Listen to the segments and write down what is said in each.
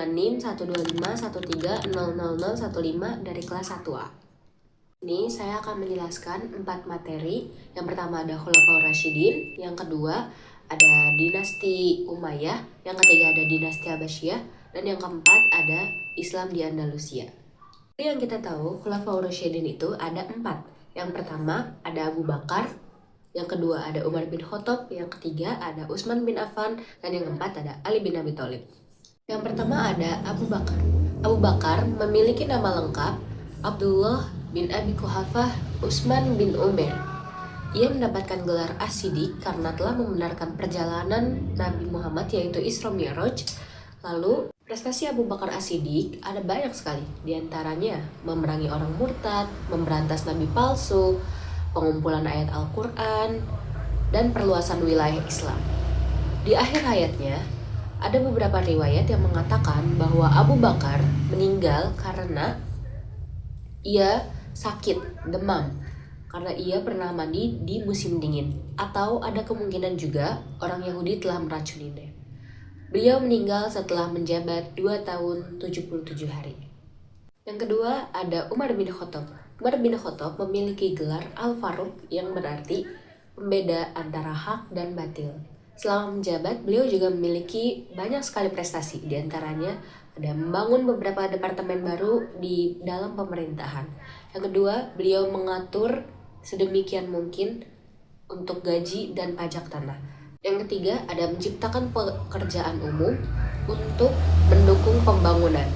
dengan NIM 12513000015 dari kelas 1A. Ini saya akan menjelaskan 4 materi. Yang pertama ada Khulafaur Rasyidin, yang kedua ada dinasti Umayyah, yang ketiga ada dinasti Abbasiyah, dan yang keempat ada Islam di Andalusia. Yang kita tahu, Khulafaur Rasyidin itu ada 4. Yang pertama ada Abu Bakar, yang kedua ada Umar bin Khattab, yang ketiga ada Utsman bin Affan, dan yang keempat ada Ali bin Abi Thalib. Yang pertama ada Abu Bakar. Abu Bakar memiliki nama lengkap Abdullah bin Abi Quhafah Utsman bin Umar. Ia mendapatkan gelar As-Siddiq karena telah membenarkan perjalanan Nabi Muhammad yaitu Isra Mi'raj. Lalu prestasi Abu Bakar As-Siddiq ada banyak sekali. Di antaranya memerangi orang murtad, memberantas nabi palsu, pengumpulan ayat Al-Quran, dan perluasan wilayah Islam. Di akhir hayatnya, ada beberapa riwayat yang mengatakan bahwa Abu Bakar meninggal karena ia sakit, demam, karena ia pernah mandi di musim dingin. Atau ada kemungkinan juga orang Yahudi telah meracuninya. Beliau meninggal setelah menjabat 2 tahun 77 hari. Yang kedua ada Umar bin Khattab. Umar bin Khattab memiliki gelar Al-Faruq yang berarti pembeda antara hak dan batil. Selama menjabat, beliau juga memiliki banyak sekali prestasi. Di antaranya ada membangun beberapa departemen baru di dalam pemerintahan. Yang kedua, beliau mengatur sedemikian mungkin untuk gaji dan pajak tanah. Yang ketiga, ada menciptakan pekerjaan umum untuk mendukung pembangunan.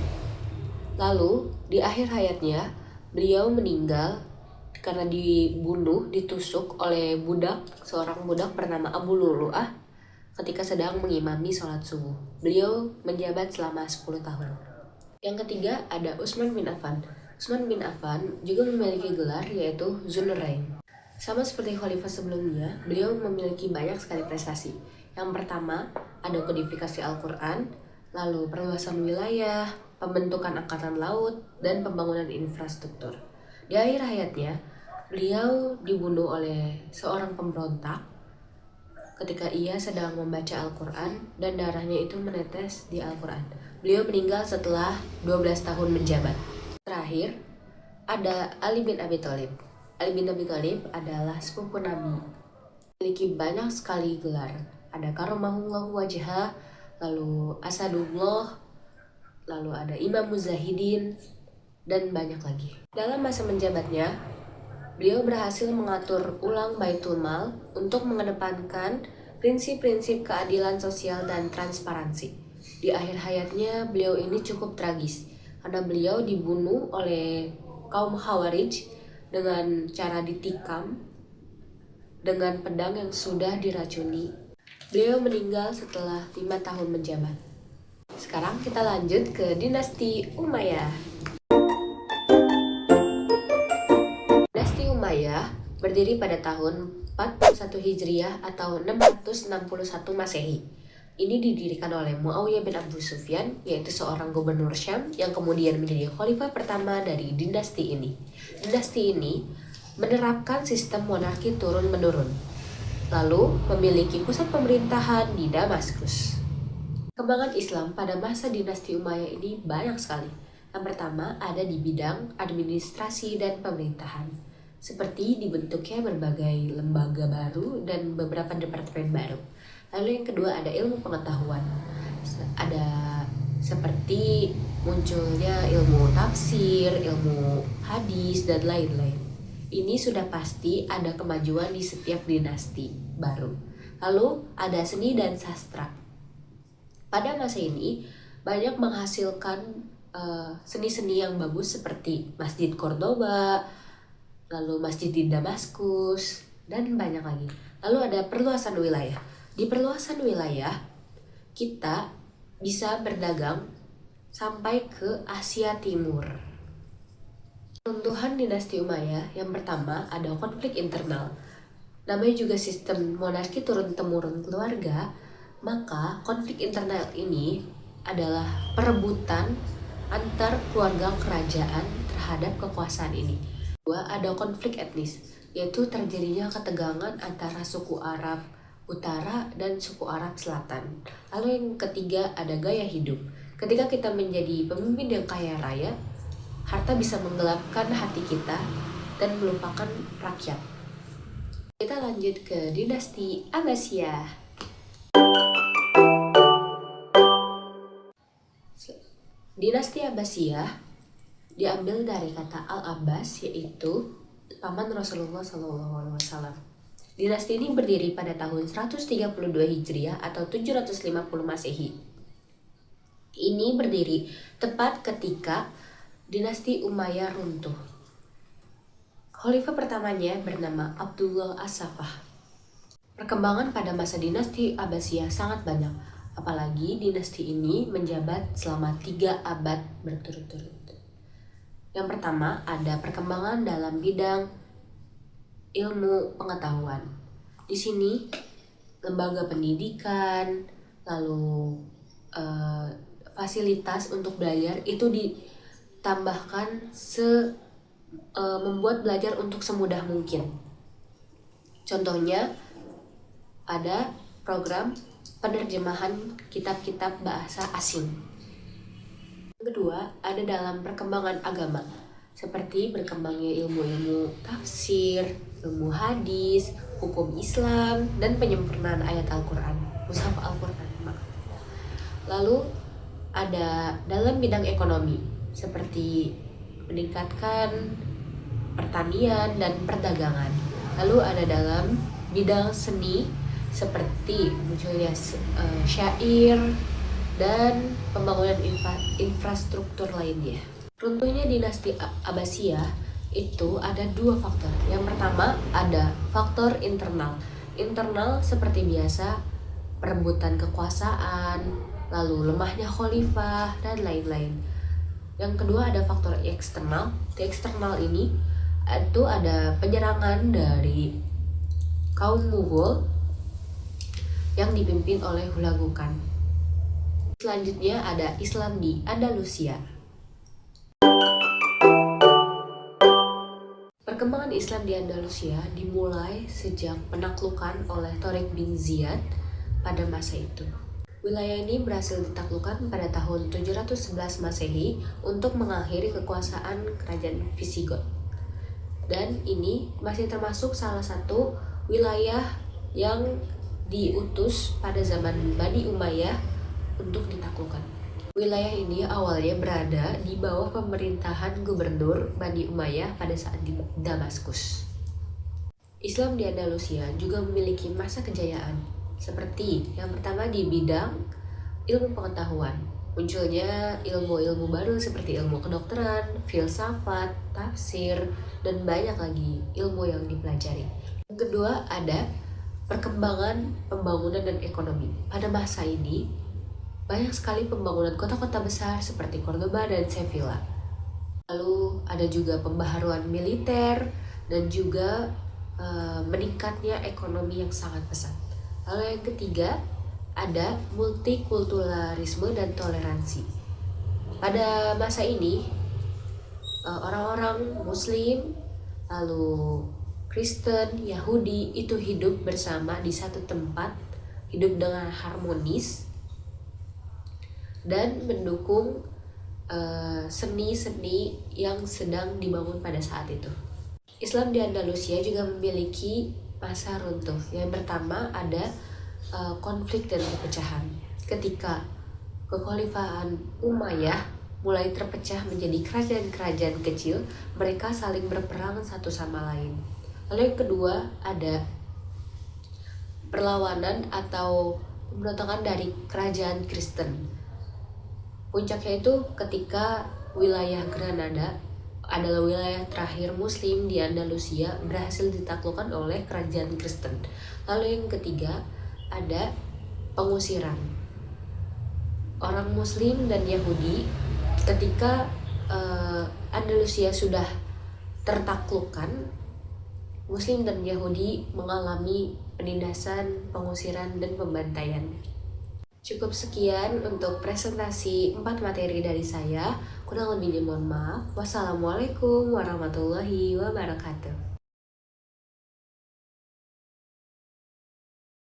Lalu, di akhir hayatnya, beliau meninggal karena dibunuh, ditusuk oleh seorang budak bernama Abu Lulu'ah ketika sedang mengimami sholat subuh. Beliau menjabat selama 10 tahun. Yang ketiga ada Utsman bin Affan. Utsman bin Affan juga memiliki gelar yaitu Dzunurain. Sama seperti khalifah sebelumnya, beliau memiliki banyak sekali prestasi. Yang pertama ada kodifikasi Al-Quran, lalu perluasan wilayah, pembentukan angkatan laut, dan pembangunan infrastruktur. Di akhir hayatnya, beliau dibunuh oleh seorang pemberontak ketika ia sedang membaca Al-Quran dan darahnya itu menetes di Al-Quran. Beliau meninggal setelah 12 tahun menjabat. Terakhir, ada Ali bin Abi Thalib. Ali bin Abi Thalib adalah sepupu Nabi. Memiliki banyak sekali gelar. Ada Karamahullahu wajhah, lalu Asadullah, lalu ada Imam Muzahidin, dan banyak lagi. Dalam masa menjabatnya, beliau berhasil mengatur ulang Baitul Mal untuk mengedepankan prinsip-prinsip keadilan sosial dan transparansi. Di akhir hayatnya, beliau ini cukup tragis karena beliau dibunuh oleh kaum Khawarij dengan cara ditikam dengan pedang yang sudah diracuni. Beliau meninggal setelah 5 tahun menjabat. Sekarang kita lanjut ke dinasti Umayyah. Umayyah berdiri pada tahun 41 Hijriah atau 661 Masehi. Ini didirikan oleh Muawiyah bin Abu Sufyan, yaitu seorang gubernur Syam yang kemudian menjadi khalifah pertama dari dinasti ini. Dinasti ini menerapkan sistem monarki turun-menurun, lalu memiliki pusat pemerintahan di Damaskus. Kembangan Islam pada masa dinasti Umayyah ini banyak sekali. Yang pertama ada di bidang administrasi dan pemerintahan, seperti dibentuknya berbagai lembaga baru dan beberapa departemen baru. Lalu yang kedua ada ilmu pengetahuan. Ada seperti munculnya ilmu tafsir, ilmu hadis, dan lain-lain. Ini sudah pasti ada kemajuan di setiap dinasti baru. Lalu ada seni dan sastra. Pada masa ini banyak menghasilkan seni-seni yang bagus seperti Masjid Cordoba, lalu masjid di Damaskus, dan banyak lagi. Lalu ada perluasan wilayah. Di perluasan wilayah, kita bisa berdagang sampai ke Asia Timur. Runtuhan dinasti Umayyah, yang pertama ada konflik internal. Namanya juga sistem monarki turun-temurun keluarga, maka konflik internal ini adalah perebutan antar keluarga kerajaan terhadap kekuasaan ini. Ada konflik etnis, yaitu terjadinya ketegangan antara suku Arab Utara dan suku Arab Selatan. Lalu yang ketiga ada gaya hidup. Ketika kita menjadi pemimpin yang kaya raya, harta bisa menggelapkan hati kita dan melupakan rakyat. Kita lanjut ke dinasti Abbasiyah. Dinasti Abbasiyah diambil dari kata Al-Abbas, yaitu paman Rasulullah SAW. Dinasti ini berdiri pada tahun 132 Hijriah atau 750 Masehi. Ini berdiri tepat ketika dinasti Umayyah runtuh. Khalifah pertamanya bernama Abdullah As-Saffah. Perkembangan pada masa dinasti Abbasiyah sangat banyak, apalagi dinasti ini menjabat selama 3 abad berturut-turut. Yang pertama, ada perkembangan dalam bidang ilmu pengetahuan. Di sini lembaga pendidikan, lalu fasilitas untuk belajar itu ditambahkan membuat belajar untuk semudah mungkin. Contohnya ada program penerjemahan kitab-kitab bahasa asing. Yang kedua, ada dalam perkembangan agama, seperti berkembangnya ilmu-ilmu tafsir, ilmu hadis, hukum Islam, dan penyempurnaan ayat Al-Quran, mushaf Al-Quran. Lalu ada dalam bidang ekonomi, seperti meningkatkan pertanian dan perdagangan. Lalu ada dalam bidang seni, seperti munculnya syair dan pembangunan infrastruktur lainnya. Runtuhnya dinasti Abbasiyah itu ada 2 faktor. Yang pertama ada faktor internal. Internal seperti biasa, perebutan kekuasaan, lalu lemahnya khalifah, dan lain-lain. Yang kedua ada faktor eksternal. Di eksternal ini itu ada penyerangan dari kaum Mughal yang dipimpin oleh Hulagu Khan. Selanjutnya ada Islam di Andalusia. Perkembangan Islam di Andalusia dimulai sejak penaklukan oleh Tariq bin Ziyad pada masa itu. Wilayah ini berhasil ditaklukkan pada tahun 711 Masehi untuk mengakhiri kekuasaan kerajaan Visigoth. Dan ini masih termasuk salah satu wilayah yang diutus pada zaman Bani Umayyah untuk ditaklukkan. Wilayah ini awalnya berada di bawah pemerintahan gubernur Bani Umayyah pada saat di Damaskus. Islam di Andalusia juga memiliki masa kejayaan, seperti yang pertama di bidang ilmu pengetahuan. Munculnya ilmu-ilmu baru seperti ilmu kedokteran, filsafat, tafsir, dan banyak lagi ilmu yang dipelajari. Yang kedua ada perkembangan pembangunan dan ekonomi. Pada masa ini banyak sekali pembangunan kota-kota besar seperti Cordoba dan Sevilla. Lalu ada juga pembaharuan militer dan juga meningkatnya ekonomi yang sangat pesat. Lalu yang ketiga ada multikulturalisme dan toleransi. Pada masa ini orang-orang Muslim, lalu Kristen, Yahudi itu hidup bersama di satu tempat, hidup dengan harmonis dan mendukung seni-seni yang sedang dibangun pada saat itu. Islam di Andalusia juga memiliki masa runtuh. Yang pertama ada konflik dan perpecahan. Ketika kekhalifahan Umayyah mulai terpecah menjadi kerajaan-kerajaan kecil, mereka saling berperang satu sama lain. Lalu yang kedua ada perlawanan atau pemberontakan dari kerajaan Kristen. Puncaknya itu ketika wilayah Granada adalah wilayah terakhir Muslim di Andalusia berhasil ditaklukkan oleh kerajaan Kristen. Lalu yang ketiga ada pengusiran orang Muslim dan Yahudi ketika Andalusia sudah tertaklukkan. Muslim dan Yahudi mengalami penindasan, pengusiran, dan pembantaian. Cukup sekian untuk presentasi 4 materi dari saya. Kurang lebihnya mohon maaf. Wassalamualaikum warahmatullahi wabarakatuh.